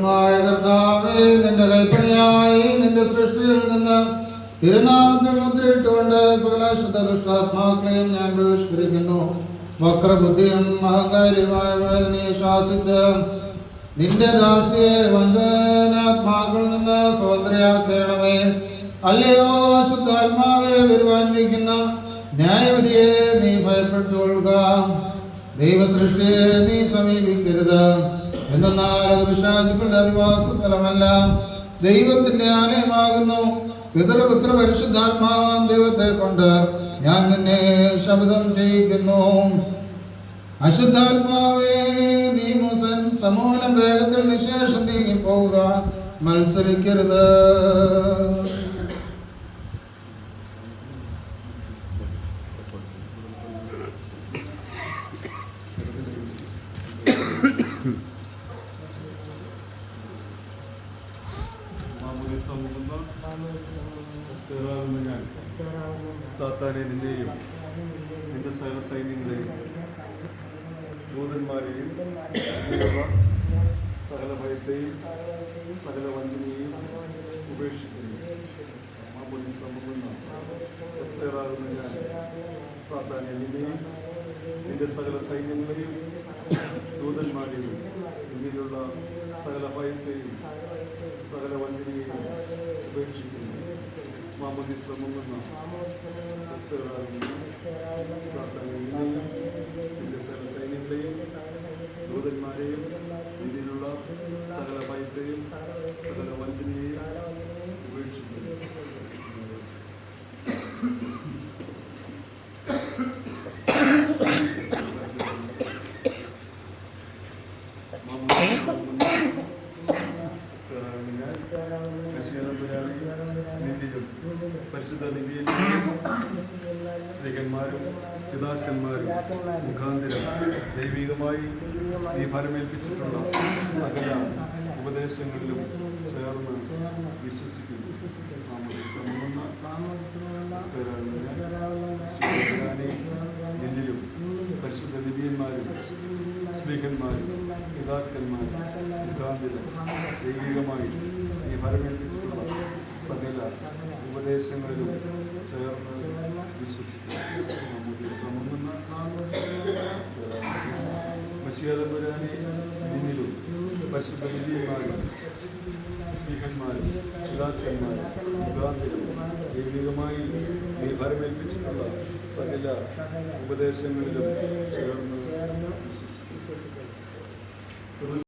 ദൈവമായ കർത്താവേ, നിന്റെ കൽപ്പനയായി നിന്റെ സൃഷ്ടിയിൽ നിന്ന് തിരുനാമത്തിൽ മുദ്രയിട്ടുകൊണ്ട് സകല ശുദ്ധ ദുഷ്ടാത്മാക്കളെയും ഞാൻ ബഹിഷ്കരിക്കുന്നു. വക്രബുദ്ധിയും അഹങ്കാരിയുമായ നീ ശാസിച്ച് നിന്റെ ദാസിയെ വഞ്ചനാത്മാക്കളിൽ നിന്ന് സ്വതന്ത്രയാക്കണമേ. അല്ലയോ അശുദ്ധാത്മാവെ, വരുവാനിരിക്കുന്ന ന്യായവിധിയെ നീ ഭയപ്പെട്ടുകൊള്ളുക. ദൈവസൃഷ്ടിയെ നീ സമീപിക്കരുത്. എന്നാൽ അത് പിശാചുക്കളുടെ അധിവാസ സ്ഥലമല്ല, ദൈവത്തിന്റെ ആലയമാകുന്നു. പിതൃപുത്ര പരിശുദ്ധാത്മാവാം ദൈവത്തെ കൊണ്ട് ഞാൻ നിന്നെ ശബ്ദം ചെയ്യിക്കുന്നു. അശുദ്ധാത്മാവേ, നീ സമൂലം വേഗത്തിൽ നിശേഷം നീങ്ങിപ്പോവുക. മത്സരിക്കരുത്. സാത്താനെ, നിന്നെയും നിന്റെ സകല സൈന്യങ്ങളെയും ദൂതന്മാരെയും സകല ഭയത്തെയും സകല വഞ്ചനയെയും ഉപേക്ഷിക്കുന്നു. ഞാൻ സാത്താനെ, നിന്നെയും നിന്റെ സകല സൈന്യങ്ങളെയും ദൂതന്മാരെയും ഇന്ത്യയിലുള്ള സകല ഭയത്തെയും സകല വഞ്ചനയെയും ഉപേക്ഷിക്കുന്നു. മാമോദീസ മുങ്ങുന്ന നിന്റെ സകല സൈന്യങ്ങളെയും ദൂതന്മാരെയും ഇന്ത്യയിലുള്ള സകല ഭയത്തെയും സകല വഞ്ചനയെയും ഉപേക്ഷിക്കുന്നു. പരിശുദ്ധ സ്ത്രീകന്മാരും പിതാക്കന്മാരും മുഖാന്തരം ദൈവികമായി നീ ഫലമേൽപ്പിച്ചിട്ടുള്ള സകല ഉപദേശങ്ങളിലും ചേർന്ന് വിശ്വസിക്കുന്നു. എന്നിലും പരിശുദ്ധ ദിവ്യന്മാരും സ്ത്രീകന്മാരും പിതാക്കന്മാരും മുഖാന്തരം ദൈവികമായി നീ ഫലമേൽപ്പിച്ചിട്ടുള്ള സകല ഉപദേശങ്ങളിലും ചേർന്ന് വിശ്വസിക്കുന്നു. മശിയാതമ്പുരാനെ, നിന്നിലും പരിശുദ്ധ ദിവ്യന്മാരും സ്നേഹന്മാരും പിതാക്കന്മാരും മുഖാന്തരം ദൈവികമായി നീ ഫലമേൽപ്പിച്ചിട്ടുള്ള സകല ഉപദേശങ്ങളിലും ചേർന്ന് വിശ്വസിക്കുന്നു.